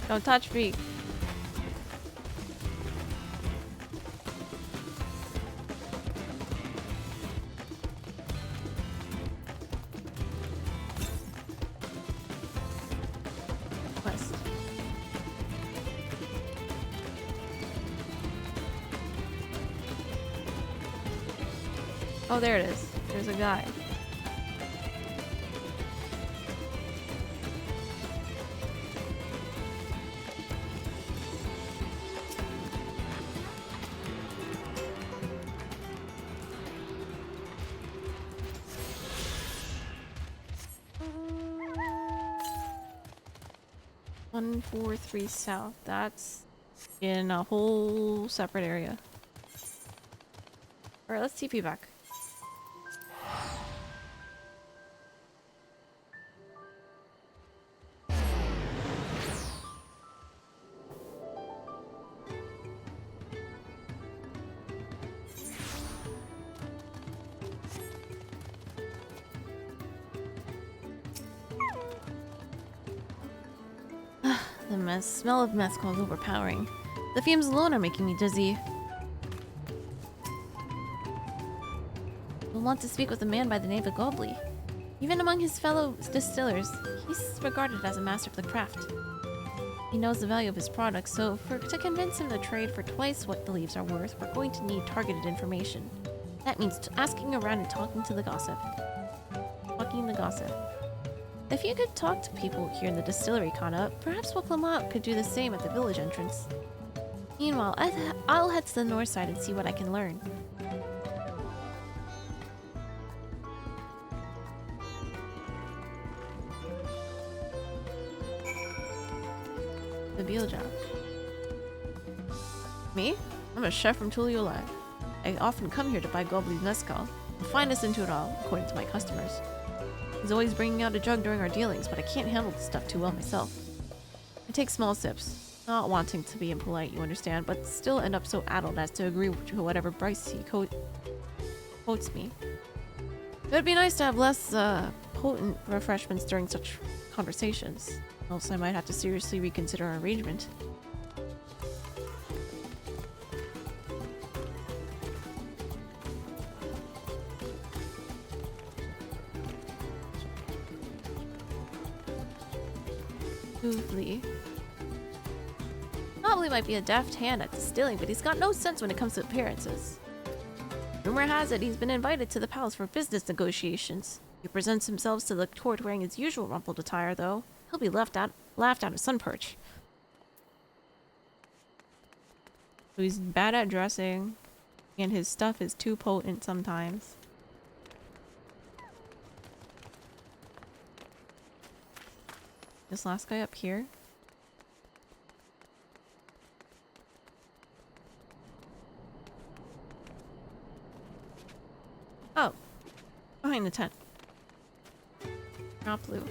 Don't touch me. Quest. Oh, there it is. There's a guy. One, 4, 3 south. That's in a whole separate area. Alright, let's TP back. The smell of mescal is overpowering. The fumes alone are making me dizzy. We'll want to speak with a man by the name of Gobley. Even among his fellow distillers, he's regarded as a master of the craft. He knows the value of his products, so to convince him to trade for twice what the leaves are worth, we're going to need targeted information. That means asking around and talking to the gossip. If you could talk to people here in the distillery, Kana, perhaps Waklamat could do the same at the village entrance. Meanwhile, I'll head to the north side and see what I can learn. The Beal job. Me? I'm a chef from Tuliolai. I often come here to buy Gobley's mezcal, the finest into it all, according to my customers. He's always bringing out a jug during our dealings, but I can't handle the stuff too well myself. I take small sips, not wanting to be impolite, you understand, but still end up so addled as to agree to whatever price he quotes me. It would be nice to have less potent refreshments during such conversations, else I might have to seriously reconsider our arrangement. Gobley might be a deft hand at distilling, but he's got no sense when it comes to appearances. Rumor has it he's been invited to the palace for business negotiations. He presents himself to the court wearing his usual rumpled attire, though. He'll be laughed out of Sunperch. So he's bad at dressing, and his stuff is too potent sometimes. This last guy up here. Oh, behind the tent. Not blue.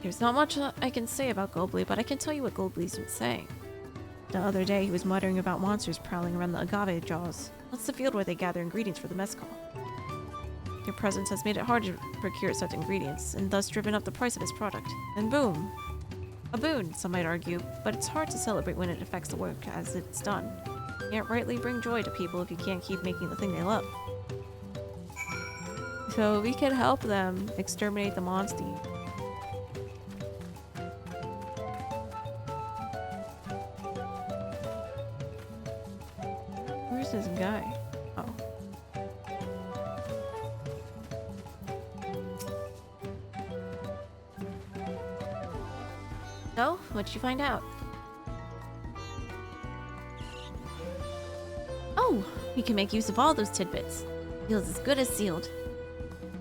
There's not much I can say about Gobley, but I can tell you what Gobley's been saying. The other day, he was muttering about monsters prowling around the agave jaws. That's the field where they gather ingredients for the mezcal. Their presence has made it hard to procure such ingredients, and thus driven up the price of his product. And boom! A boon, some might argue, but it's hard to celebrate when it affects the work as it's done. You can't rightly bring joy to people if you can't keep making the thing they love. So we can help them exterminate the monster. Where's this guy? Oh. So, what'd you find out? Oh, we can make use of all those tidbits. Feels as good as sealed.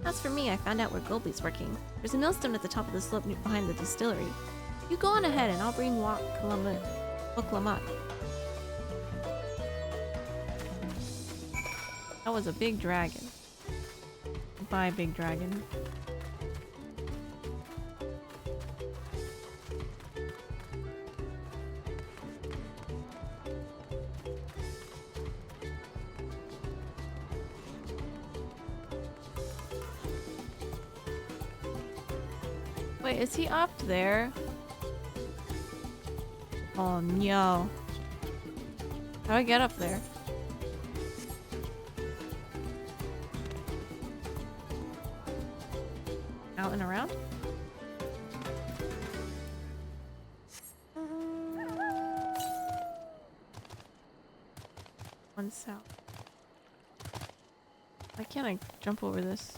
As for me, I found out where Gobley's working. There's a millstone at the top of the slope behind the distillery. You go on ahead and I'll bring Waklamat. That was a big dragon. Goodbye, big dragon. Wait, is he up there? Oh no. How do I get up there? Out and around? One south. Why can't I jump over this?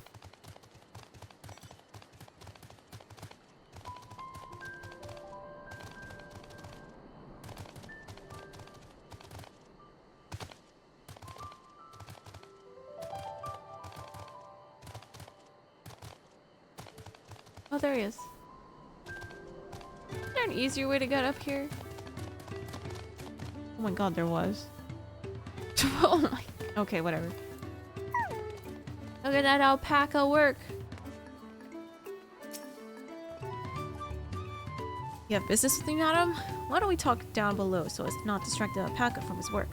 Oh, there he is. Is there an easier way to get up here? Oh my god, there was. Oh my. Okay, whatever. Look at that alpaca work. You have business with me, madam? Why don't we talk down below so as to not distract the alpaca from his work?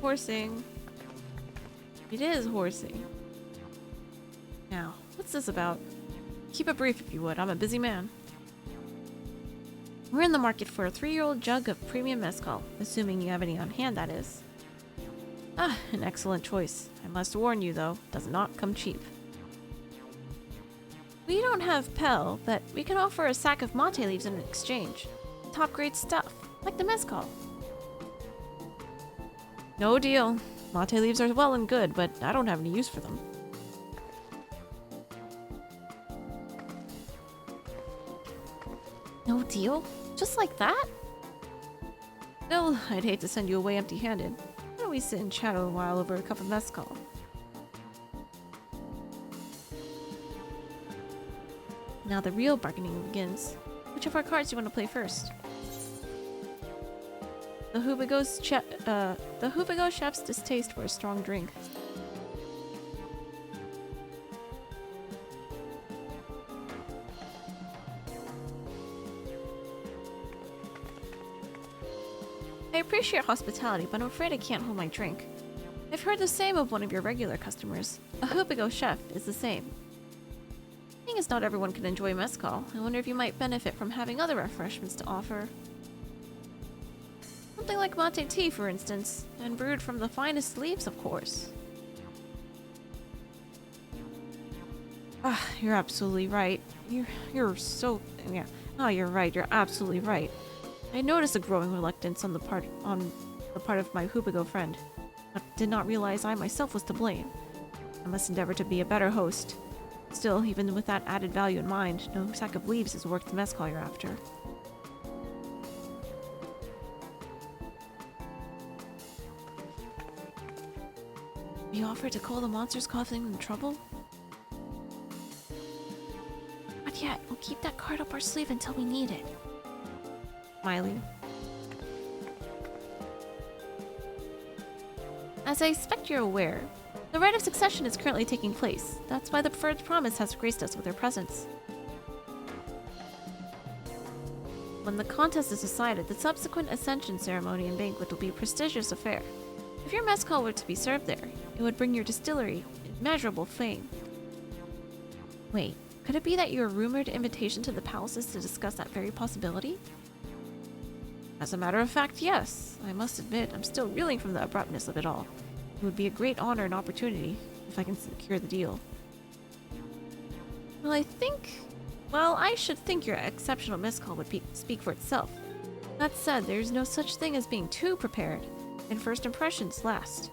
Horsing. It is horsing. Now, what's this about? Keep it brief if you would. I'm a busy man. We're in the market for a 3-year-old jug of premium mezcal, assuming you have any on hand, that is. Ah, an excellent choice. I must warn you, though, does not come cheap. We don't have Pel, but we can offer a sack of mate leaves in exchange. Top-grade stuff, like the mezcal. No deal. Mate leaves are well and good, but I don't have any use for them. No deal? Just like that? Still, I'd hate to send you away empty-handed. Why don't we sit and chat a while over a cup of mezcal? Now the real bargaining begins. Which of our cards do you want to play first? The Hubigo chef's distaste for a strong drink. I appreciate hospitality, but I'm afraid I can't hold my drink. I've heard the same of one of your regular customers. A Hubigo chef is the same. Seeing as not everyone can enjoy mezcal, I wonder if you might benefit from having other refreshments to offer. Something like mate tea, for instance, and brewed from the finest leaves, of course. Ah, you're absolutely right. You're so... yeah. Oh, you're right. You're absolutely right. I noticed a growing reluctance on the part of my Hubigo friend, but did not realize I myself was to blame. I must endeavor to be a better host. Still, even with that added value in mind, no sack of leaves is worth the mezcal you're after. You offer to call the monsters causing them trouble? Not yet. We'll keep that card up our sleeve until we need it. Smiley. As I expect you're aware, the rite of succession is currently taking place. That's why the Preferred Promise has graced us with her presence. When the contest is decided, the subsequent ascension ceremony and banquet will be a prestigious affair. If your mezcal were to be served there, it would bring your distillery immeasurable fame. Wait, could it be that your rumored invitation to the palace is to discuss that very possibility? As a matter of fact, yes. I must admit, I'm still reeling from the abruptness of it all. It would be a great honor and opportunity if I can secure the deal. Well, I should think your exceptional mezcal would speak for itself. That said, there's no such thing as being too prepared, and first impressions last.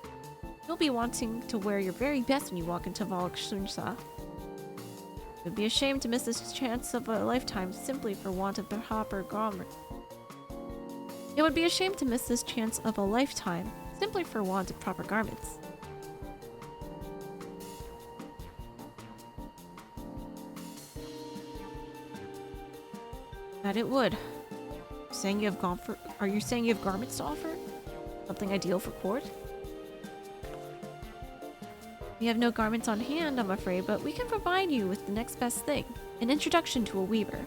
You'll be wanting to wear your very best when you walk into Valakshunsa. It would be a shame to miss this chance of a lifetime simply for want of the proper garment. It would be a shame to miss this chance of a lifetime simply for want of proper garments. That it would. Are you saying you have garments to offer? Something ideal for court? We have no garments on hand, I'm afraid, but we can provide you with the next best thing, an introduction to a weaver.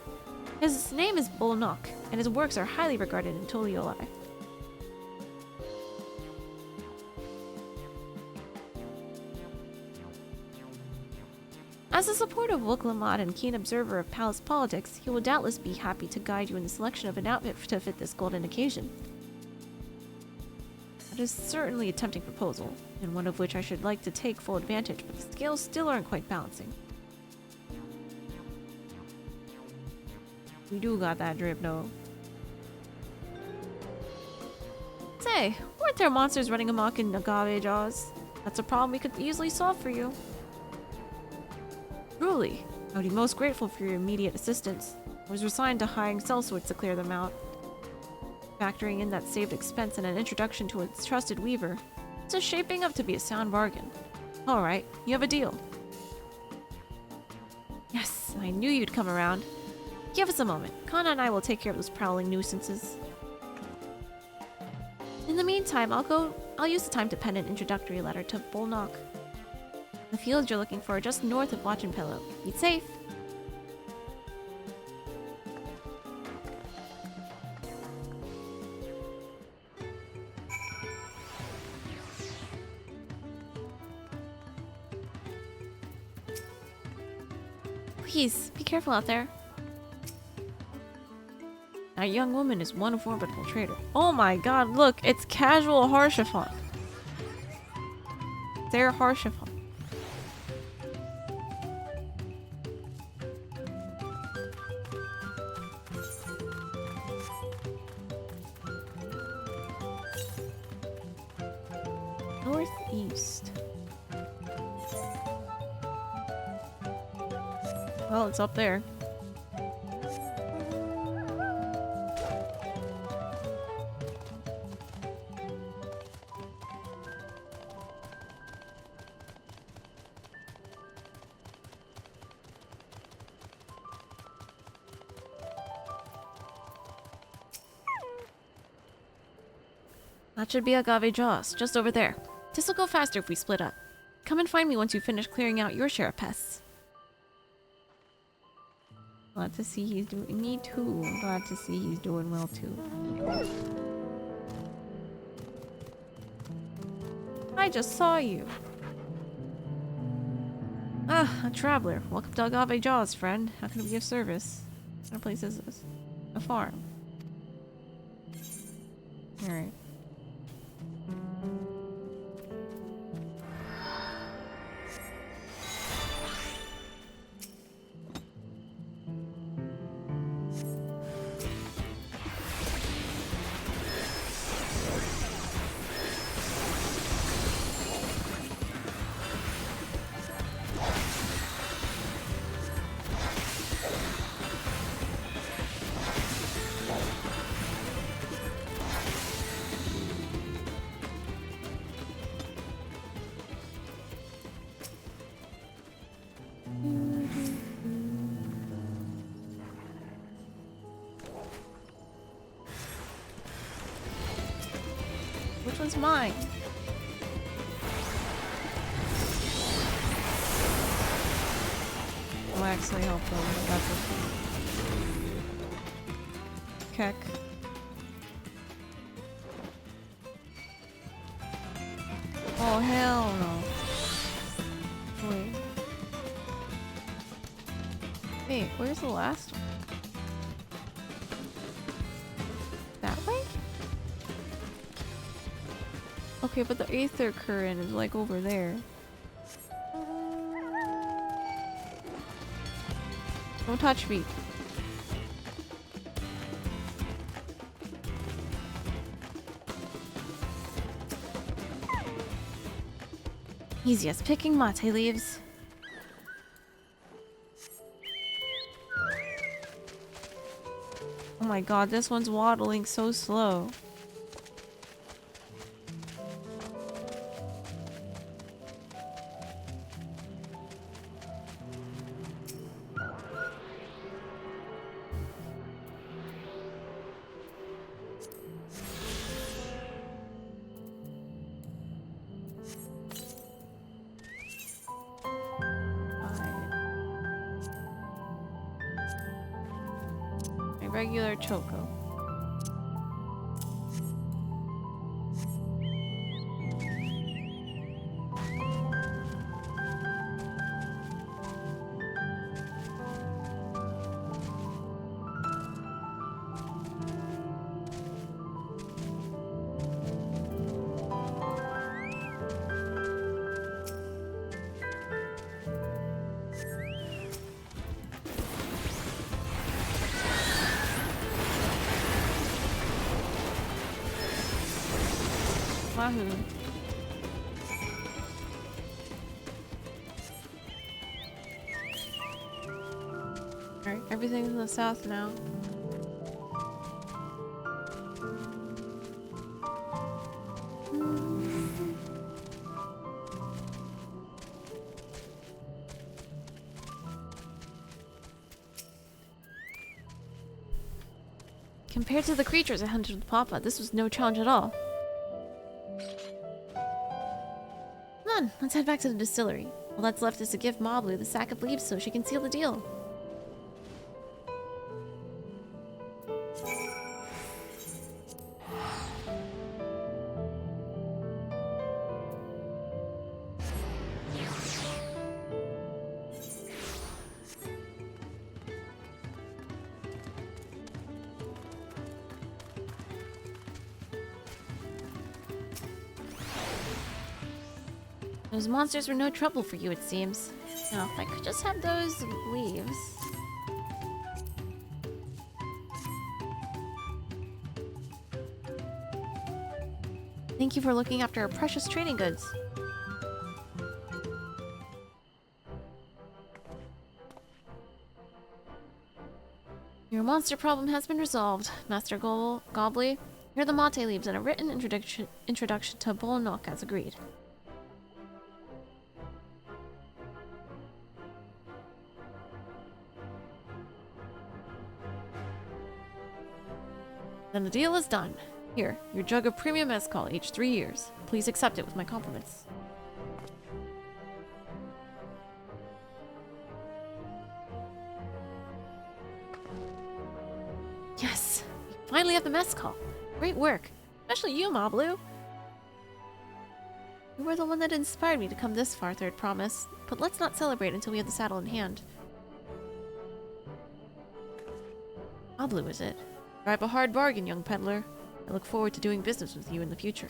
His name is Bolnok, and his works are highly regarded in Tuliolai. As a supporter of Wuklamad and keen observer of palace politics, he will doubtless be happy to guide you in the selection of an outfit to fit this golden occasion. That is certainly a tempting proposal, and one of which I should like to take full advantage, but the scales still aren't quite balancing. We do got that drip, though. Say, weren't there monsters running amok in agave jaws? That's a problem we could easily solve for you. Truly, I would be most grateful for your immediate assistance. I was resigned to hiring sellswords to clear them out. Factoring in that saved expense and an introduction to a trusted weaver, it's just shaping up to be a sound bargain. Alright, you have a deal. Yes, I knew you'd come around. Give us a moment. Kana and I will take care of those prowling nuisances. In the meantime, I'll use the time to pen an introductory letter to Bolnok. The fields you're looking for are just north of Watch and Pillow. Be safe. Please, be careful out there. That young woman is one formidable trader. Oh my god, look, it's casual Harshiphon. They're Harshiphon. Northeast. Well, it's up there. That should be Agave Jaws, just over there. This'll go faster if we split up. Come and find me once you finish clearing out your share of pests. Glad to see he's doing... Me too. Glad to see he's doing well too. I just saw you. Ah, a traveler. Welcome to Agave Jaws, friend. How can I be of service? What kind of place is this? A farm. Alright. Which one's mine? I'll actually help them. That's okay. Keck. Oh hell no. Wait. Wait, where's the last one? That way? Okay, but the Aether Current is like over there. Don't touch me. Easy as picking mate leaves. Oh my god, this one's waddling so slow. regular choco. Wahoo. Alright, everything's in the south now. Compared to the creatures I hunted with Papa, this was no challenge at all. Come on, let's head back to the distillery. All that's left is to give Moblu the sack of leaves so she can seal the deal. Those monsters were no trouble for you, it seems. Now, if I could just have those leaves. Thank you for looking after our precious trading goods. Your monster problem has been resolved, Master Gobbly. Here are the mate leaves and a written introduction to Bolnok as agreed. Then the deal is done. Here, your jug of premium mezcal, aged 3 years. Please accept it with my compliments. Yes! We finally have the mezcal. Great work. Especially you, Moblu. You were the one that inspired me to come this far, Third Promise. But let's not celebrate until we have the saddle in hand. Moblu, is it? Drive a hard bargain, young peddler. I look forward to doing business with you in the future.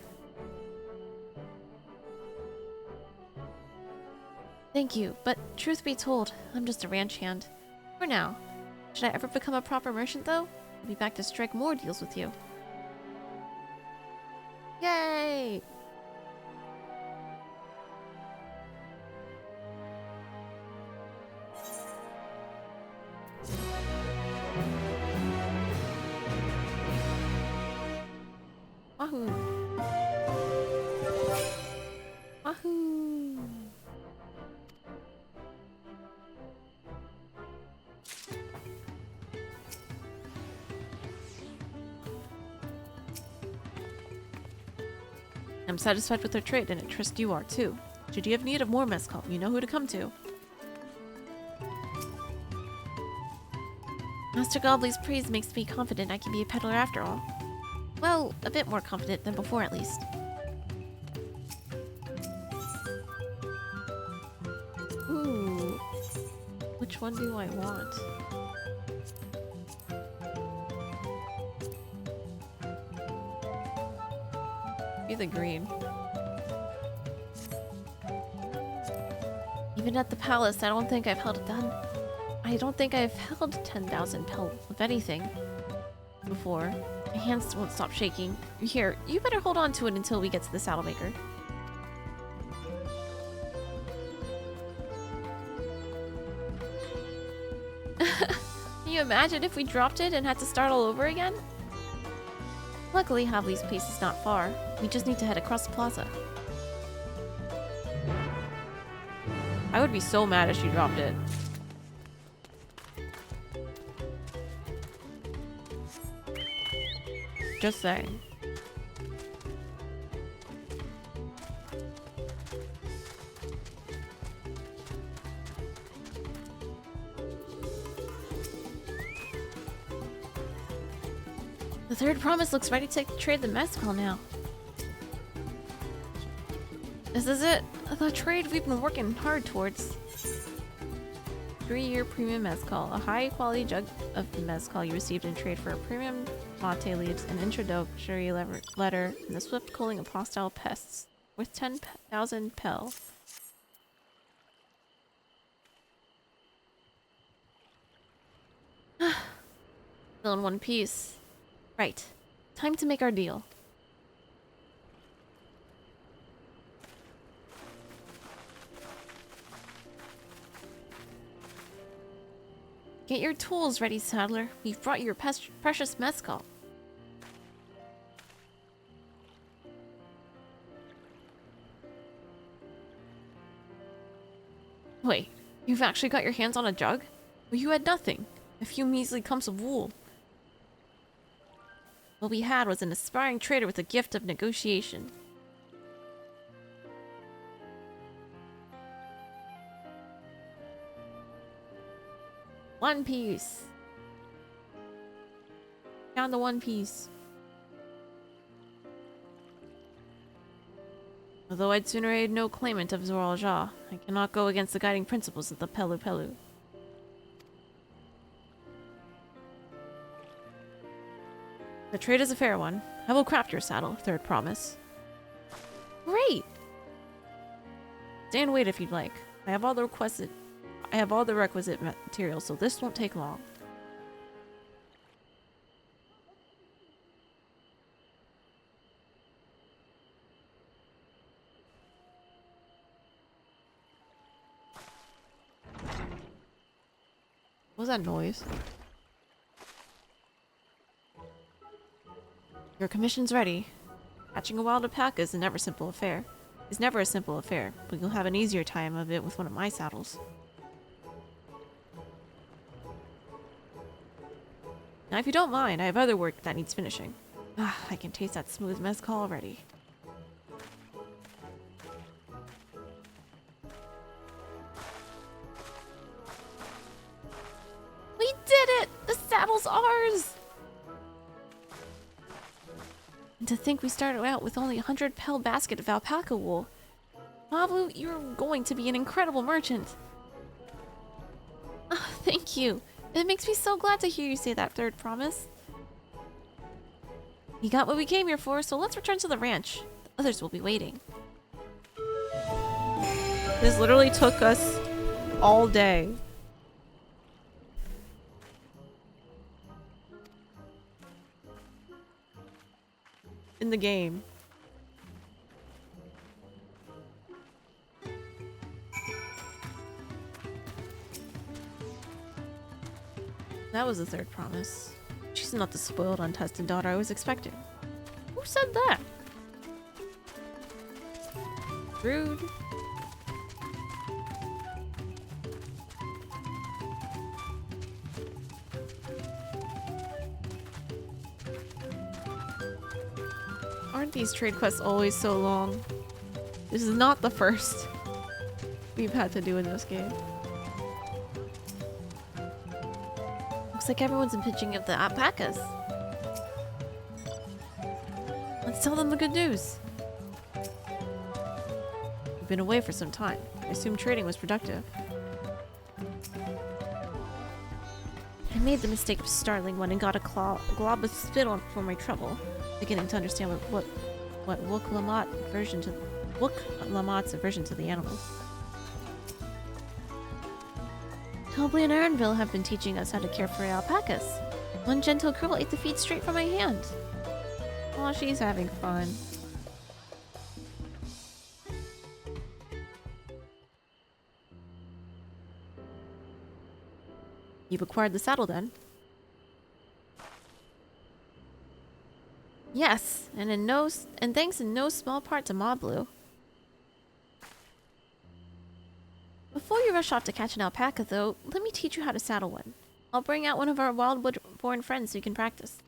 Thank you, but truth be told, I'm just a ranch hand. For now. Should I ever become a proper merchant, though? I'll be back to strike more deals with you. Yay! Wahoo! Wahoo! I'm satisfied with our trade, and I trust you are too. Should you have need of more mezcal, you know who to come to. Master Gobbly's praise makes me confident I can be a peddler after all. Well, a bit more confident than before, at least. Ooh. Which one do I want? Be the green. Even at the palace, I don't think I've held 10,000 pel of anything before. My hands won't stop shaking. Here, you better hold on to it until we get to the saddle maker. Can you imagine if we dropped it and had to start all over again? Luckily, Havli's place is not far. We just need to head across the plaza. I would be so mad if she dropped it. Just saying. The third promise looks ready to trade the mezcal now. This is it. The trade we've been working hard towards. 3-year premium mezcal. A high-quality jug of mezcal you received in trade for a premium mate leaves, an introductory letter, and the swift cooling of hostile pests. Worth 10,000 pel. Still in one piece. Right. Time to make our deal. Get your tools ready, saddler. We've brought you your precious mezcal. Wait, you've actually got your hands on a jug? Well, you had nothing. A few measly clumps of wool. What we had was an aspiring trader with a gift of negotiation. One piece. Down to one piece. Although I'd sooner aid no claimant of Zoraljah, I cannot go against the guiding principles of the Pelu Pelu. The trade is a fair one. I will craft your saddle, third promise. Great! Stay and wait if you'd like. I have all the requisite materials, so this won't take long. What was that noise? Your commission's ready. Catching a wild alpaca is never a simple affair, but you'll have an easier time of it with one of my saddles. Now, if you don't mind, I have other work that needs finishing. Ah, I can taste that smooth mezcal already. We did it! The saddle's ours! And to think we started out with only a 100 pel basket of alpaca wool. Mablu, you're going to be an incredible merchant. Oh, thank you. It makes me so glad to hear you say that, third promise. We got what we came here for, so let's return to the ranch. The others will be waiting. This literally took us all day. In the game. That was the third promise. She's not the spoiled, untested daughter I was expecting. Who said that? Rude. Aren't these trade quests always so long? This is not the first we've had to do in this game. Looks like everyone's been pitching up the alpacas. Let's tell them the good news. We've been away for some time. I assume trading was productive. I made the mistake of startling one and got a glob of spit on for my trouble. Beginning to understand what Wook Lamat's aversion to the animals. Tobley and Arenville have been teaching us how to care for alpacas. One gentle girl ate the feed straight from my hand. Aw, she's having fun. You've acquired the saddle then? Yes, and thanks in no small part to Mablu. Before you rush off to catch an alpaca, though, let me teach you how to saddle one. I'll bring out one of our wild-born friends so you can practice.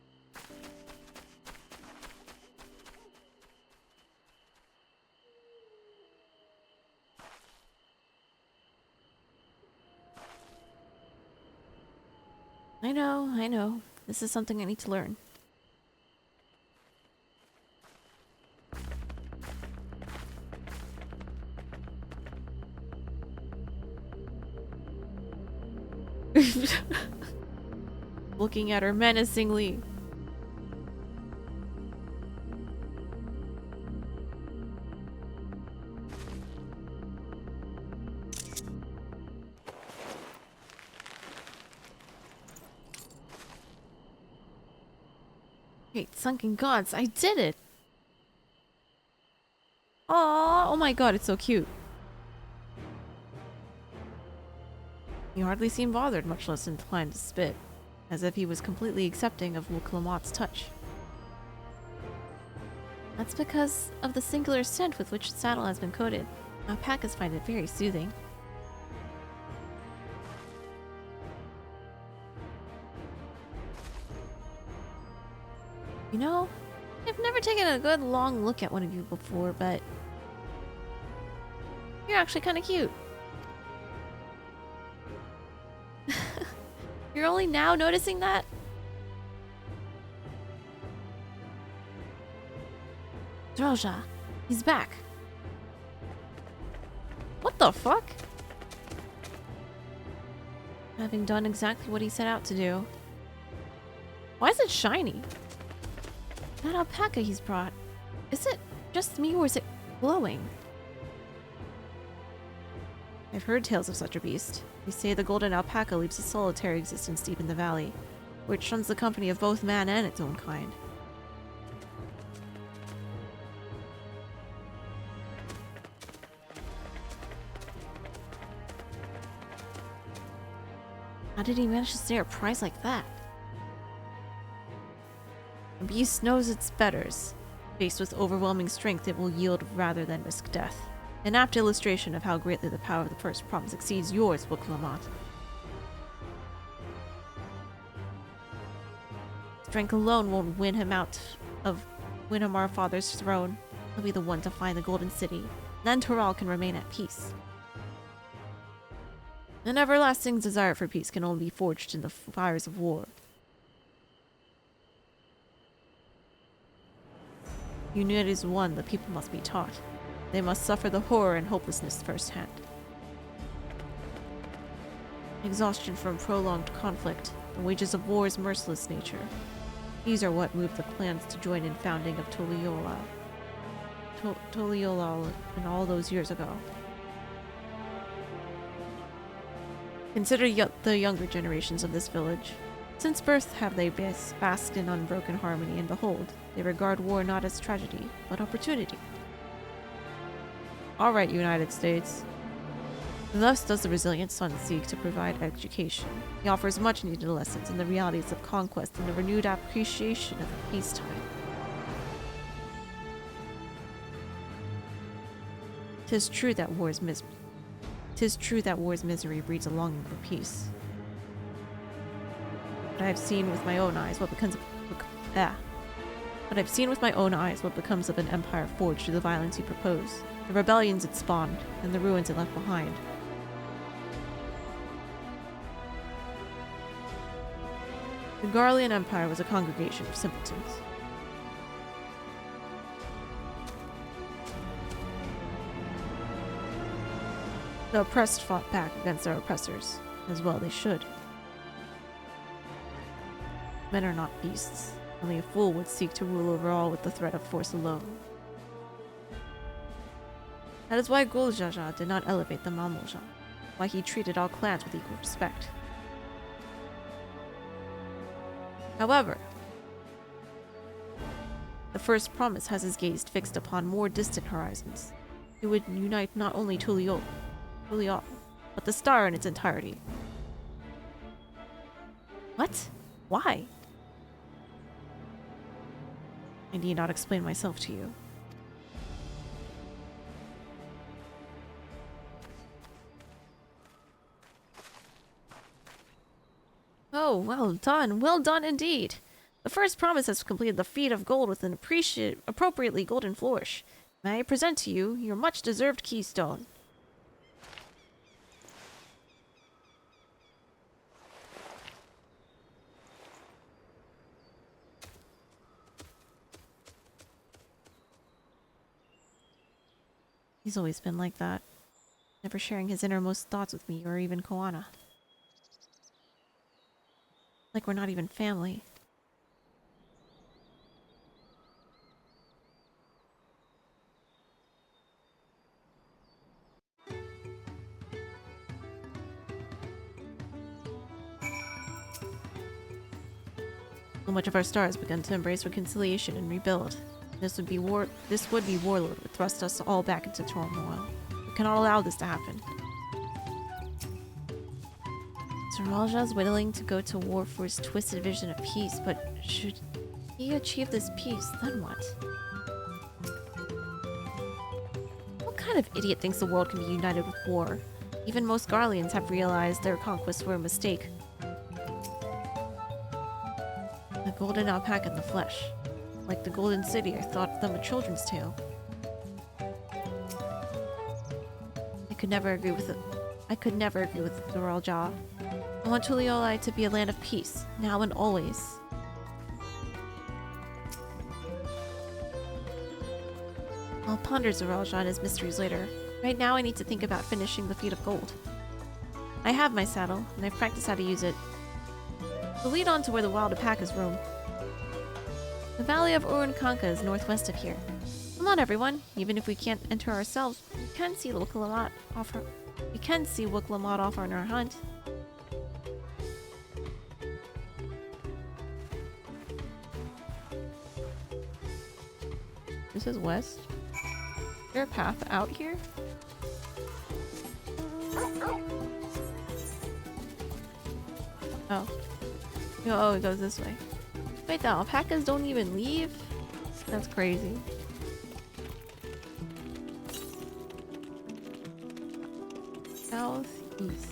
I know. This is something I need to learn. Looking at her menacingly. Great sunken gods, I did it! Aww, oh my god, it's so cute. He hardly seemed bothered, much less inclined to spit, as if he was completely accepting of Clamat's touch. That's because of the singular scent with which the saddle has been coated. Alpacas find it very soothing. You know, I've never taken a good long look at one of you before, but you're actually kind of cute. You're only now noticing that? Droja, he's back. What the fuck? Having done exactly what he set out to do. Why is it shiny? That alpaca he's brought. Is it just me or is it glowing? I've heard tales of such a beast. They say the golden alpaca leads a solitary existence deep in the valley, where it shuns the company of both man and its own kind. How did he manage to stay a prize like that? The beast knows its betters. Faced with overwhelming strength, it will yield rather than risk death. An apt illustration of how greatly the power of the first promise exceeds yours, Clamat. Strength alone won't win him our father's throne. He'll be the one to find the Golden City. Then Toral can remain at peace. An everlasting desire for peace can only be forged in the fires of war. Unit is one, the people must be taught. They must suffer the horror and hopelessness firsthand. Exhaustion from prolonged conflict, the wages of war's merciless nature. These are what moved the clans to join in founding of Toliolal in all those years ago. Consider the younger generations of this village. Since birth have they basked in unbroken harmony, and behold, they regard war not as tragedy, but opportunity. Alright, United States. Thus does the resilient son seek to provide education. He offers much needed lessons in the realities of conquest and a renewed appreciation of peacetime. Tis true that war's misery breeds a longing for peace. But I have seen with my own eyes what becomes of an empire forged through the violence you propose, the rebellions it spawned, and the ruins it left behind. The Garlean Empire was a congregation of simpletons. The oppressed fought back against their oppressors, as well they should. Men are not beasts. Only a fool would seek to rule over all with the threat of force alone. That is why Guljaja did not elevate the Malmoja, why he treated all clans with equal respect. However, the first promise has his gaze fixed upon more distant horizons. It would unite not only Tuliol, but the star in its entirety. What? Why? I need not explain myself to you. Oh, well done indeed. The first promise has completed the feat of gold with an appropriately golden flourish. May I present to you your much-deserved keystone? He's always been like that, never sharing his innermost thoughts with me or even Koana. Like we're not even family. So much of our stars begun to embrace reconciliation and rebuild. This would-be warlord would thrust us all back into turmoil. We cannot allow this to happen. Zoralja is willing to go to war for his twisted vision of peace, but should he achieve this peace, then what? What kind of idiot thinks the world can be united with war? Even most Garleans have realized their conquests were a mistake. The golden alpaca in the flesh. Like the Golden City, I thought them a children's tale. I could never agree with Zoralja. I want Tulioli to be a land of peace, now and always. I'll ponder Zoralja and his mysteries later. Right now I need to think about finishing the feat of gold. I have my saddle, and I've practiced how to use it. We'll lead on to where the wild alpacas roam. The valley of Urunkanka is northwest of here. Come on, everyone. Even if we can't enter ourselves, we can see Wukalamat off on our hunt. This is west. Is there a path out here? Oh. Oh, it goes this way. Wait, the alpacas don't even leave? That's crazy. Southeast.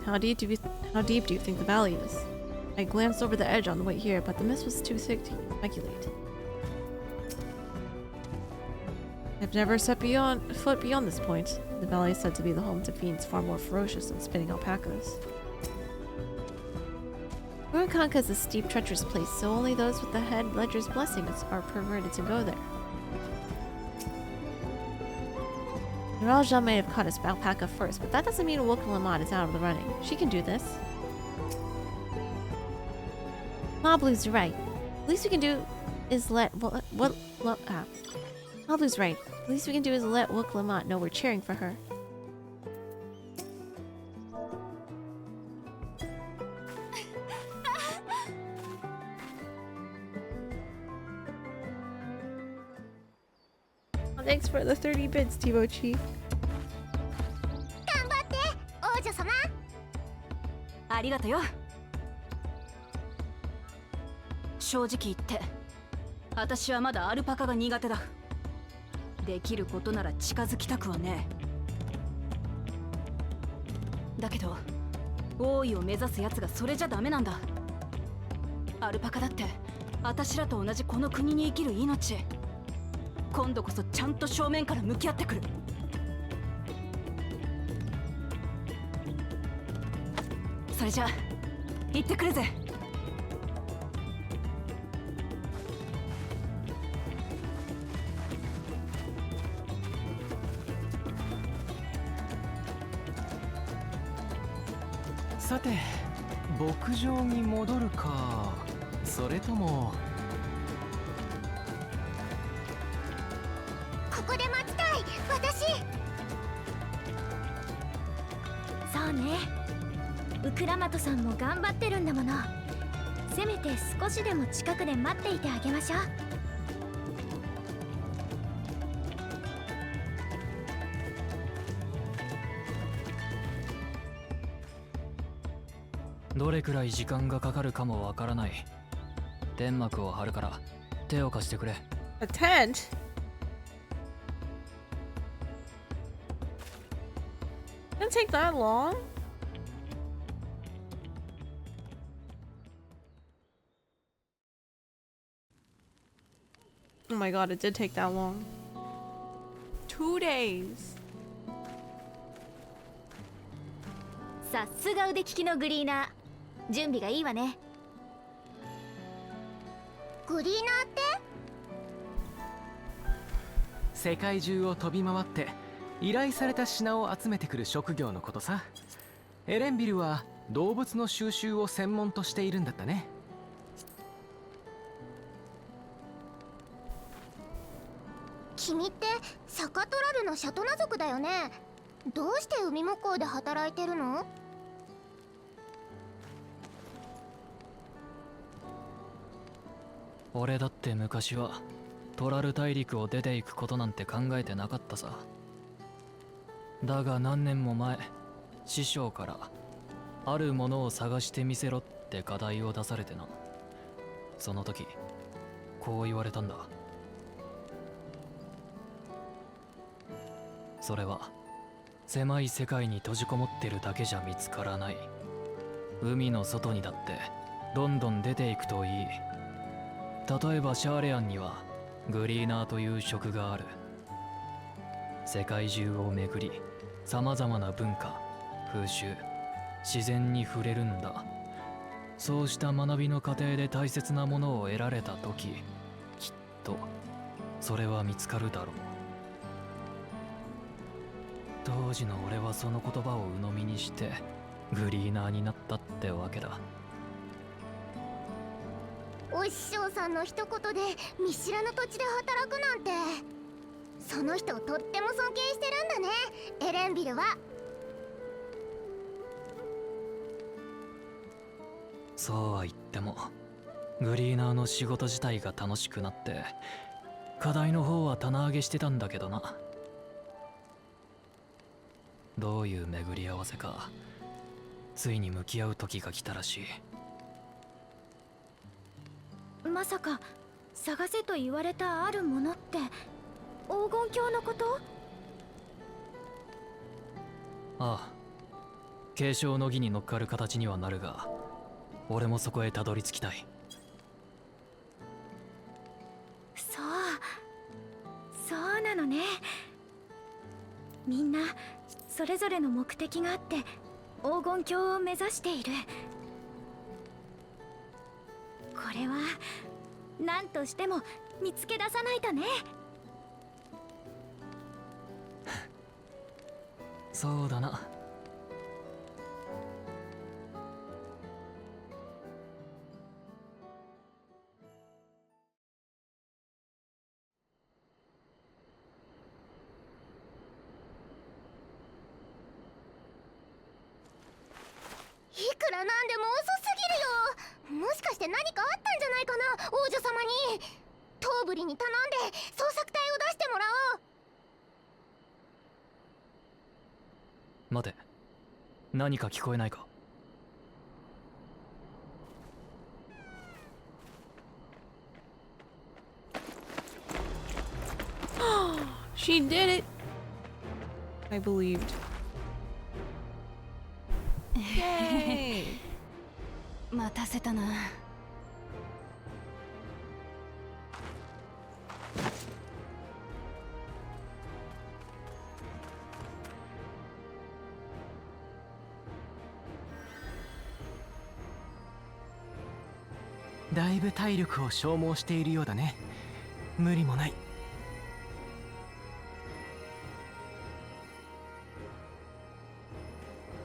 How deep do you think the valley is? I glanced over the edge on the way here, but the mist was too thick to speculate. I've never set foot beyond this point. The valley is said to be the home to fiends far more ferocious than spitting alpacas. Urunkanka is a steep, treacherous place, so only those with the head ledger's blessings are permitted to go there. Zoralja may have caught his alpaca first, but that doesn't mean Wukalamat is out of the running. She can do this. Mablu's right. The least we can do is let Mablu's right. The least we can do is let Wukalamat know we're cheering for her. Thanks for the 30 bits, Tibochi. 頑張って王女様。ありがとよ。正直言って、私はまだアルパカが苦手だ。できることなら近づきたくはねえ。だけど、王位を目指す奴がそれじゃダメなんだ。アルパカだって私らと同じこの国に生きる命。今度こそちゃんと正面から向き合ってくる。それじゃあ行ってくるぜ。さて、牧場に戻るか、それとも。ここで待ちたい、私。そうね。ウクラマトさんも頑張ってるんだもの。せめて少しでも近くで待っていてあげましょう。どれくらい時間がかかるかもわからない。天幕を張るから手を貸してくれ。A tent? Didn't take that long. Oh my god, it did take that long. 2 days. さすが腕利きのグリーナー。準備がいいわね。グリーナーって世界中を飛び回って依頼された品を集めてくる職業のことさ。エレンビルは動物の収集を専門としているんだったね。君ってサカトラルのシャトナ族だよね。どうして海向こうで働いてるの？俺だって昔はトラル大陸を出ていくことなんて考えてなかったさ。だが何年も前、師匠からあるものを探してみせろって課題を出されてな。その時こう言われたんだ。それは狭い世界に閉じこもってるだけじゃ見つからない。海の外にだってどんどん出ていくといい。例えばシャーレアンにはグリーナーという職がある。世界中を巡り様々な文化、風習、自然に触れるんだ。そうした学びの過程で大切なものを得られた時、きっとそれは見つかるだろう。当時の俺はその言葉を鵜呑みにしてグリーナーになったってわけだ。お師匠さんの一言で見知らぬ土地で働くなんて、その人をとっても尊敬してるんだね、エレンビルは。そうは言ってもグリーナーの仕事自体が楽しくなって課題の方は棚上げしてたんだけどな。どういう巡り合わせか、ついに向き合う時が来たらしい。まさか探せと言われたあるものって黄金鏡のこと？ああ、継承の儀に乗っかる形にはなるが、俺もそこへたどり着きたい。そうなのね。みんなそれぞれの目的があって黄金鏡を目指している。これは何としても見つけ出さないとね。そうだな。いくらなんでも遅すぎるよ。もしかして何かあったんじゃないかな、王女様に。トーブリに頼んで捜索隊を出してもらおう。待て、何か聞こえないか？ She did it! I believed. Yay! 待たせたな。だいぶ体力を消耗しているようだね。無理もない。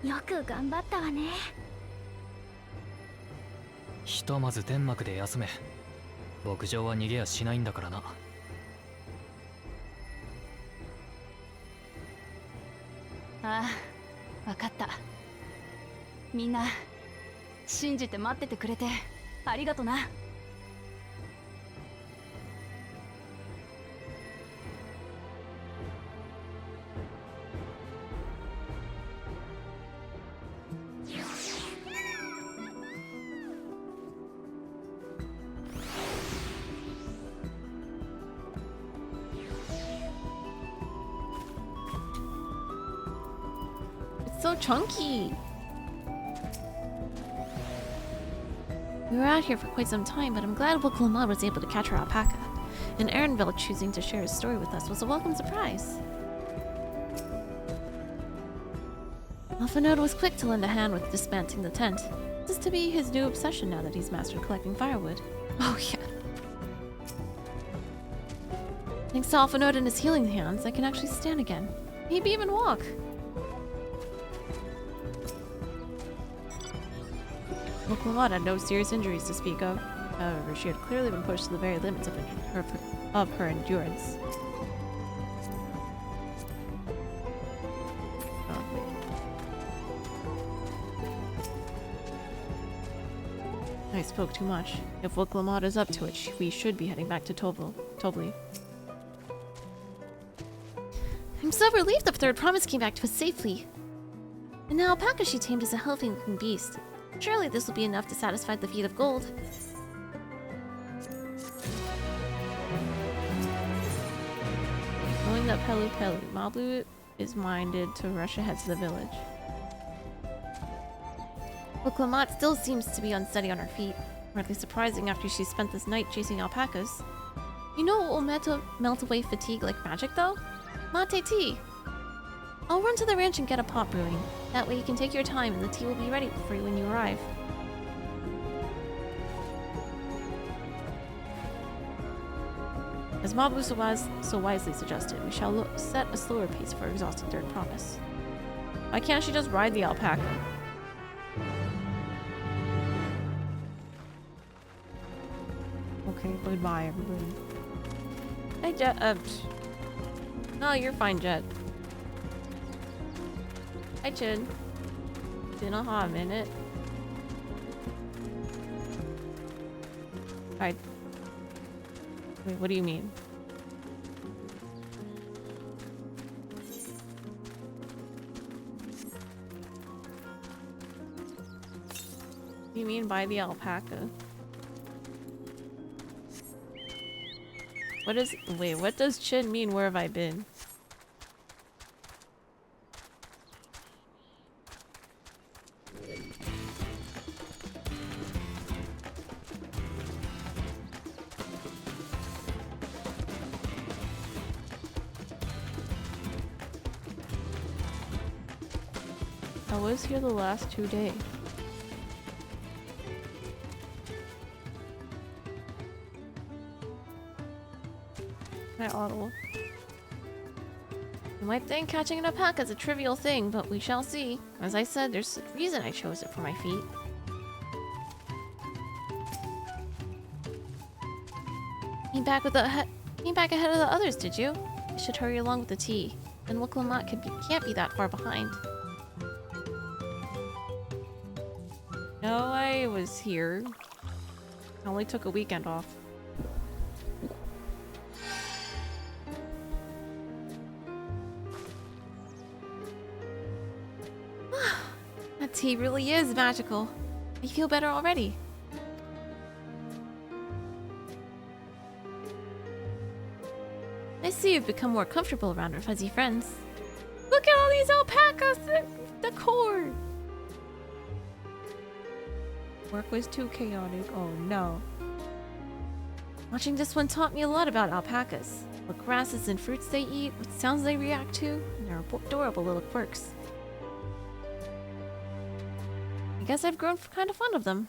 よく頑張ったわね。ひとまず天幕で休め。牧場は逃げやしないんだからな。ああ、わかった。みんな信じて待っててくれてありがとな。so chunky. We were out here for quite some time, but I'm glad Woklama was able to catch her alpaca. And Aaronville choosing to share his story with us was a welcome surprise. Alphanode was quick to lend a hand with dismantling the tent. This is to be his new obsession now that he's mastered collecting firewood. Oh yeah. Thanks to Alphanode and his healing hands, I can actually stand again. Maybe even walk. Woklama had no serious injuries to speak of. However, she had clearly been pushed to the very limits of her endurance. Oh, wait. I spoke too much. If Woklama is up to it, we should be heading back to Tovli. I'm so relieved the third promise came back to us safely. And the alpaca she tamed is a healthy-looking beast. Surely this will be enough to satisfy the feat of gold. Knowing that Pelu Mablu is minded to rush ahead to the village. Woklamat still seems to be unsteady on her feet. Hardly surprising after she spent this night chasing alpacas. You know what will melt away fatigue like magic though? Mate tea! I'll run to the ranch and get a pot brewing. That way you can take your time and the tea will be ready for you when you arrive. As Mabu so wisely suggested, we shall set a slower pace for exhausting third promise. Why can't she just ride the alpaca? Okay, goodbye everybody. Hey Jet, no, you're fine, Jet. Hi, Chin. Been a hot minute. Alright. Wait, what do you mean? What do you mean by the alpaca? What does Chin mean, where have I been? I was here the last 2 days. Hi, Otto. You might think catching an alpaca is a trivial thing, but we shall see. As I said, there's a reason I chose it for my feet. Came back ahead of the others, did you? You should hurry along with the tea. Then Woklamat can't be that far behind. No, I was here. I only took a weekend off. That tea really is magical. I feel better already. I see you've become more comfortable around our fuzzy friends. Look at all these alpacas! The core! Work was too chaotic. Oh no. Watching this one taught me a lot about alpacas. What grasses and fruits they eat, what sounds they react to, and their adorable little quirks. I guess I've grown kind of fond of them.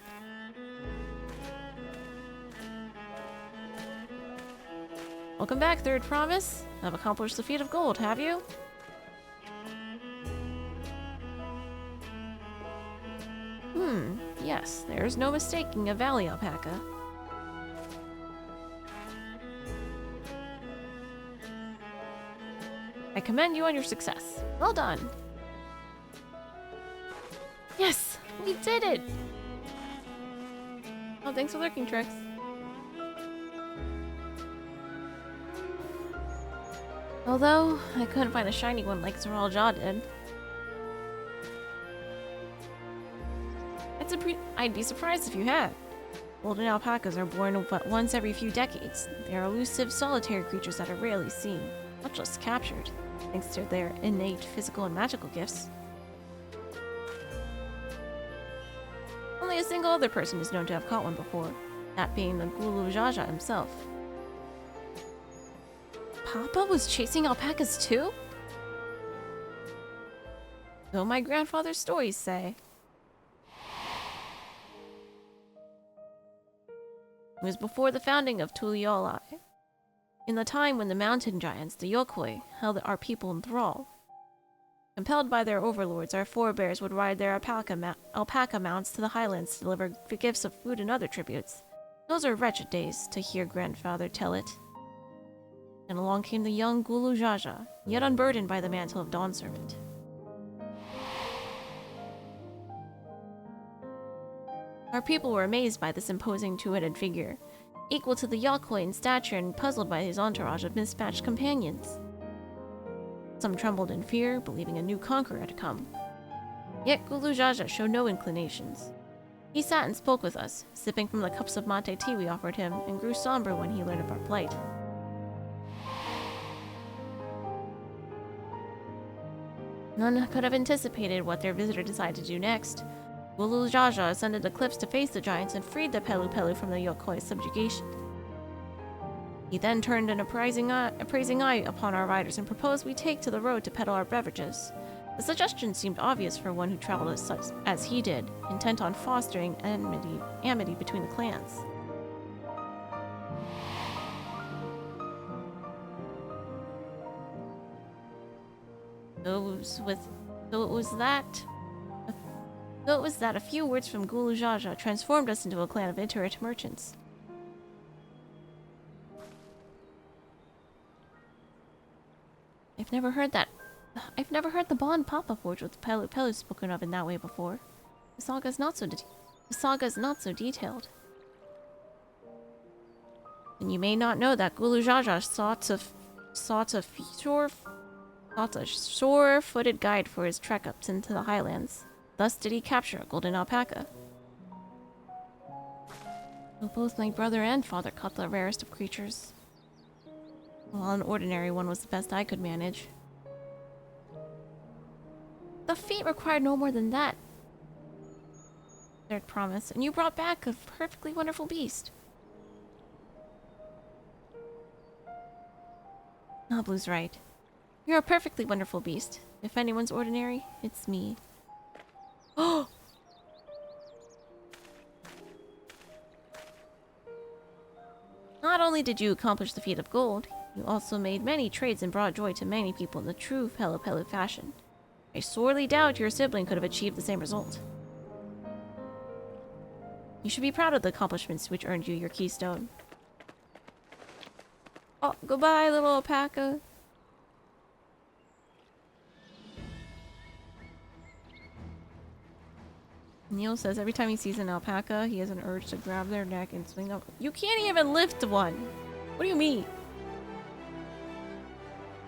Welcome back, third promise. I've accomplished the feat of gold, have you? Yes, there's no mistaking a valley alpaca. I commend you on your success. Well done. Yes, we did it! Oh, thanks for lurking, Trix. Although, I couldn't find a shiny one like Zoralja did. I'd be surprised if you had. Golden alpacas are born but once every few decades. They are elusive, solitary creatures that are rarely seen, much less captured, thanks to their innate physical and magical gifts. a single other person is known to have caught one before, that being the Gulu Jaja himself. Papa was chasing alpacas too? So my grandfather's stories say. It was before the founding of Tuliolai, in the time when the mountain giants, the Yokoi, held our people in thrall. Compelled by their overlords, our forebears would ride their alpaca mounts to the highlands to deliver gifts of food and other tributes. Those are wretched days, to hear grandfather tell it. And along came the young Gulu Jaja, yet unburdened by the mantle of Dawn Servant. Our people were amazed by this imposing two-headed figure, equal to the Yokoi in stature and puzzled by his entourage of mismatched companions. Some trembled in fear, believing a new conqueror had come. Yet Gulu Jaja showed no inclinations. He sat and spoke with us, sipping from the cups of mate tea we offered him, and grew somber when he learned of our plight. None could have anticipated what their visitor decided to do next. Gulu Jaja ascended the cliffs to face the giants and freed the Pelu Pelu from the Yokoi's subjugation. He then turned an appraising eye upon our riders and proposed we take to the road to peddle our beverages. The suggestion seemed obvious for one who traveled as he did, intent on fostering amity between the clans. So it was that a few words from Gulu Jaja transformed us into a clan of iterate merchants. I've never heard the bond Papa forged with Pelu Pelu spoken of in that way before. The saga is not so detailed. And you may not know that Gulu Jaja sought a sure-footed guide for his trek up into the highlands. Thus did he capture a golden alpaca. Well, both my brother and father caught the rarest of creatures. While an ordinary one was the best I could manage. The feat required no more than that, Derek promised, and you brought back a perfectly wonderful beast. Nablu's right. You're a perfectly wonderful beast. If anyone's ordinary, it's me. Oh! Not only did you accomplish the feat of gold, you also made many trades and brought joy to many people in the true Pelu Pelu fashion. I sorely doubt your sibling could have achieved the same result. You should be proud of the accomplishments which earned you your keystone. Oh, goodbye, little alpaca. Neil says every time he sees an alpaca, he has an urge to grab their neck and swing up. You can't even lift one! What do you mean?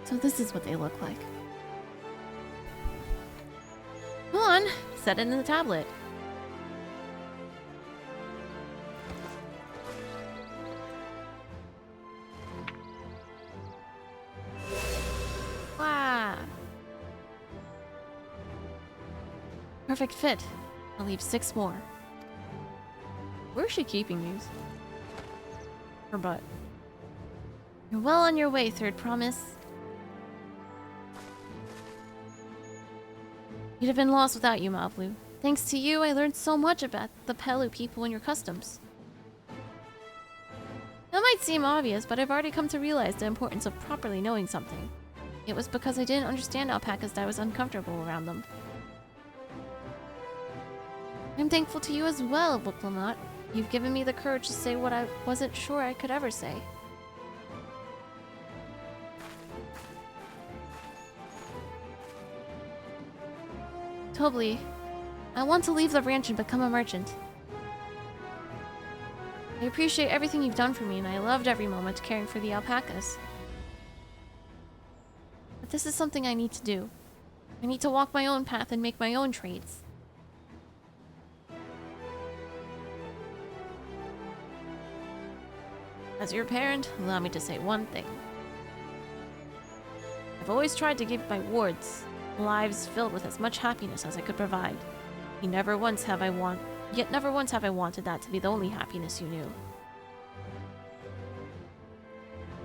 So this is what they look like. Come on, set it in the tablet. Wow. Perfect fit. I'll leave 6 more. Where's she keeping these? Her butt. You're well on your way, third promise. You'd have been lost without you, Mablu. Thanks to you, I learned so much about the Pelu people and your customs. That might seem obvious, but I've already come to realize the importance of properly knowing something. It was because I didn't understand alpacas that I was uncomfortable around them. I'm thankful to you as well, Diplomat. You've given me the courage to say what I wasn't sure I could ever say. Tobli, I want to leave the ranch and become a merchant. I appreciate everything you've done for me, and I loved every moment caring for the alpacas. But this is something I need to do. I need to walk my own path and make my own trades. As your parent, allow me to say one thing. I've always tried to give my wards lives filled with as much happiness as I could provide. Never once have I Yet never once have I wanted that to be the only happiness you knew.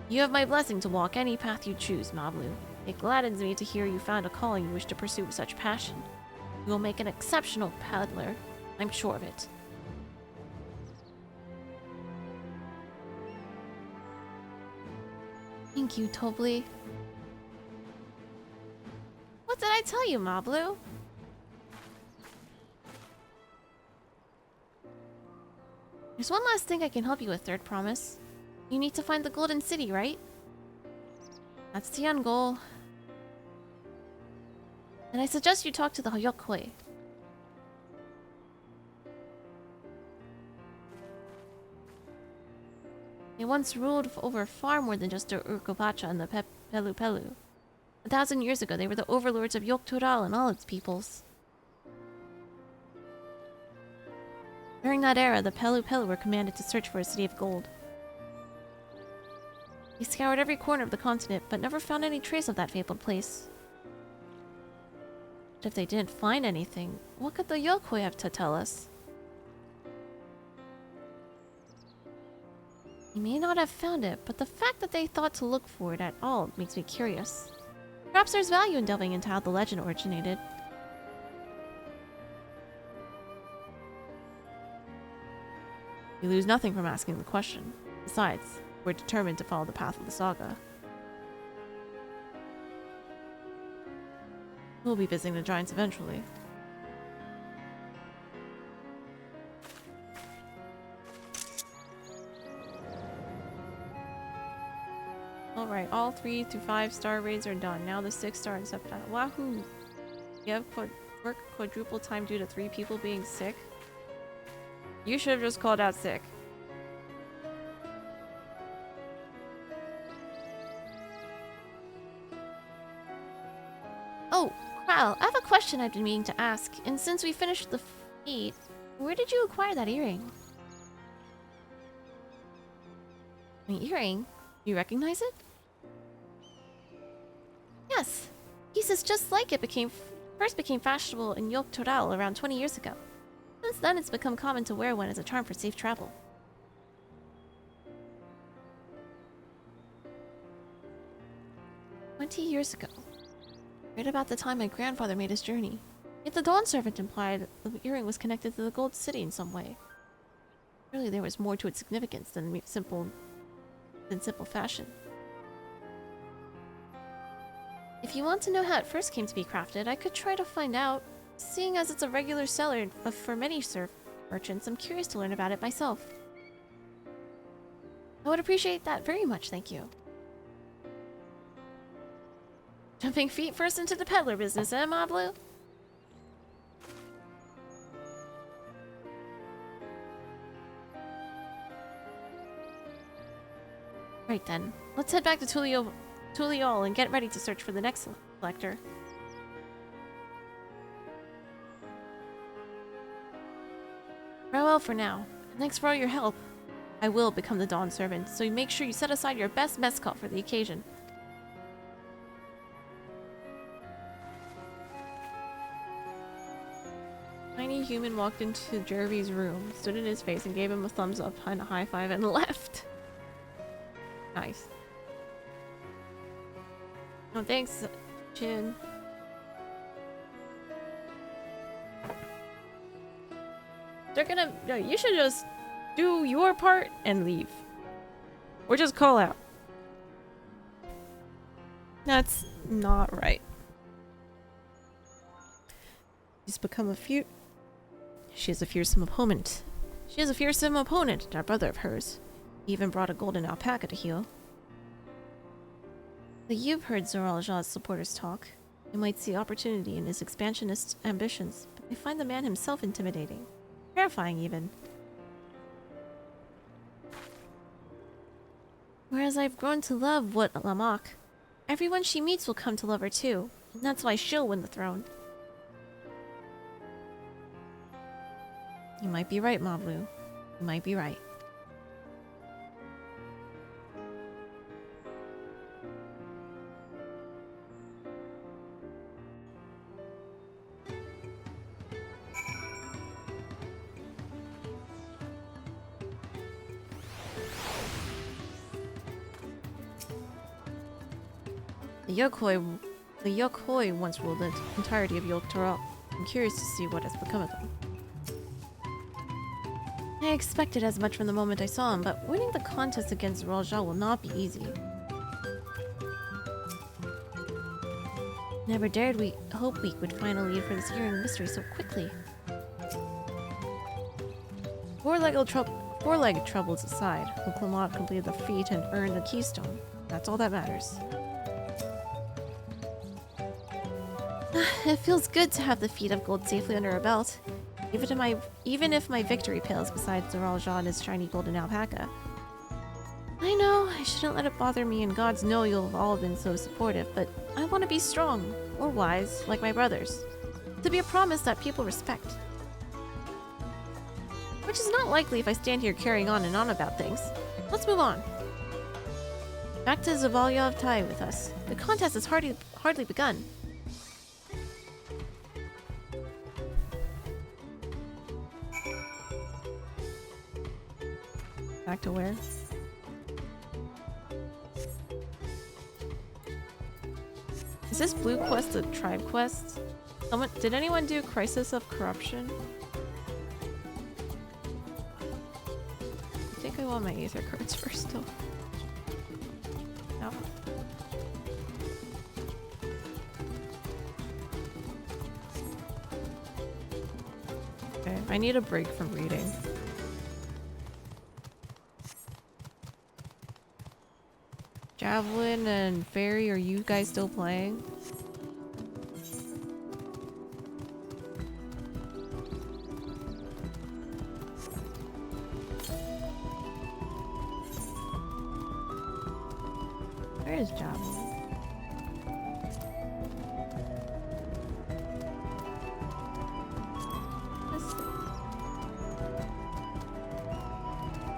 You have my blessing to walk any path you choose, Mablu. It gladdens me to hear you found a calling you wish to pursue with such passion. You will make an exceptional peddler. I'm sure of it. Thank you, Tobli. What did I tell you, Mablu? There's one last thing I can help you with, Third Promise. You need to find the Golden City, right? That's the end goal. And I suggest you talk to the Hyokoi. They once ruled over far more than just the Urkopacha and the Pelu Pelu. 1,000 years ago, they were the overlords of Yoktoral and all its peoples. During that era, the Pelu Pelu were commanded to search for a city of gold. They scoured every corner of the continent, but never found any trace of that fabled place. But if they didn't find anything, what could the Yokoi have to tell us? They may not have found it, but the fact that they thought to look for it at all makes me curious. Perhaps there's value in delving into how the legend originated. We lose nothing from asking the question. Besides, we're determined to follow the path of the saga. We'll be visiting the giants eventually. Alright, all 3 to 5 star raids are done. Now the 6 star and 7 star. Wahoo! You have work quadruple time due to 3 people being sick? You should have just called out sick. Oh, Kral, I have a question I've been meaning to ask. And since we finished the feat, where did you acquire that earring? An earring? You recognize it? Yes. Pieces just like it first became fashionable in Yoktoral around 20 years ago. Since then, it's become common to wear one as a charm for safe travel. 20 years ago. Right about the time my grandfather made his journey. Yet the Dawn Servant implied the earring was connected to the Gold City in some way. Surely there was more to its significance than simple fashion. If you want to know how it first came to be crafted, I could try to find out. Seeing as it's a regular seller for many merchants, I'm curious to learn about it myself. I would appreciate that very much, thank you. Jumping feet first into the peddler business, eh, Mablu? Right then, let's head back to Tuliol and get ready to search for the next collector. Farewell for now. Thanks for all your help. I will become the Dawn Servant, so make sure you set aside your best mescot for the occasion. Tiny human walked into Jervy's room, stood in his face, and gave him a thumbs up and a high five and left. Nice. Oh, thanks, Chin. They're gonna... No, you should just do your part and leave. Or just call out. That's not right. She's become She is a fearsome opponent. She is a fearsome opponent, that brother of hers. He even brought a golden alpaca to heal. But you've heard Zoral Jaw's supporters talk. They might see opportunity in his expansionist ambitions, but they find the man himself intimidating. Terrifying, even. Whereas I've grown to love Wat Lamak, everyone she meets will come to love her too, and that's why she'll win the throne. You might be right, Mablu. You might be right. The Yokoi once ruled the entirety of Dawntrail. I'm curious to see what has become of them. I expected as much from the moment I saw him, but winning the contest against Raja will not be easy. Never dared we hope we would find a lead for this earring mystery so quickly. Four-legged troubles aside, Clannad completed the feat and earned the keystone. That's all that matters. It feels good to have the feat of gold safely under our belt. Even if my victory pales beside Raja and his shiny golden alpaca. I know, I shouldn't let it bother me, and gods know you'll have all been so supportive, but I want to be strong, or wise, like my brothers. To be a promise that people respect. Which is not likely if I stand here carrying on and on about things. Let's move on. Back to Zavalyov Tai with us. The contest has hardly begun. Back to where? Is this blue quest a tribe quest? Did anyone do Crisis of Corruption? I think I want my Aether cards first though. No. Okay, I need a break from reading. Javelin and Fairy, are you guys still playing? Where is Javelin?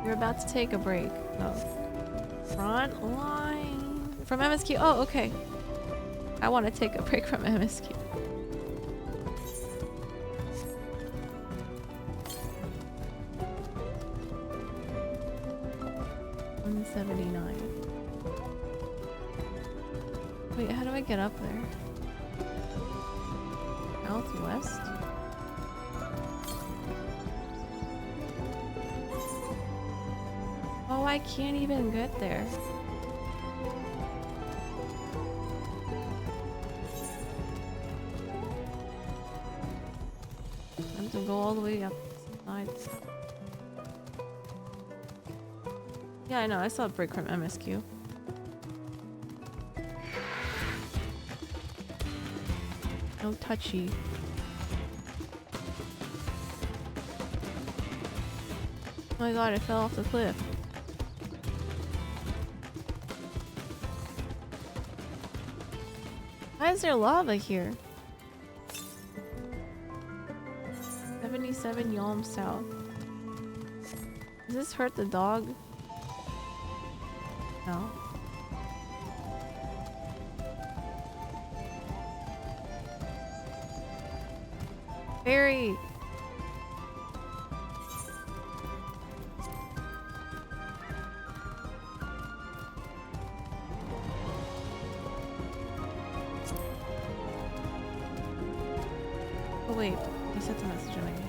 You're about to take a break. No. Front line from MSQ. Oh, okay. I want to take a break from MSQ. $179. Wait, how do I get up there? Southwest? Oh, I can't even get there. I have to go all the way up the sides. Yeah, I know. I saw a break from MSQ. No touchy. Oh my god, I fell off the cliff. Why is there lava here? 77 Yalm South. Does this hurt the dog? No. Fairy! Oh wait, he sent a message in my game.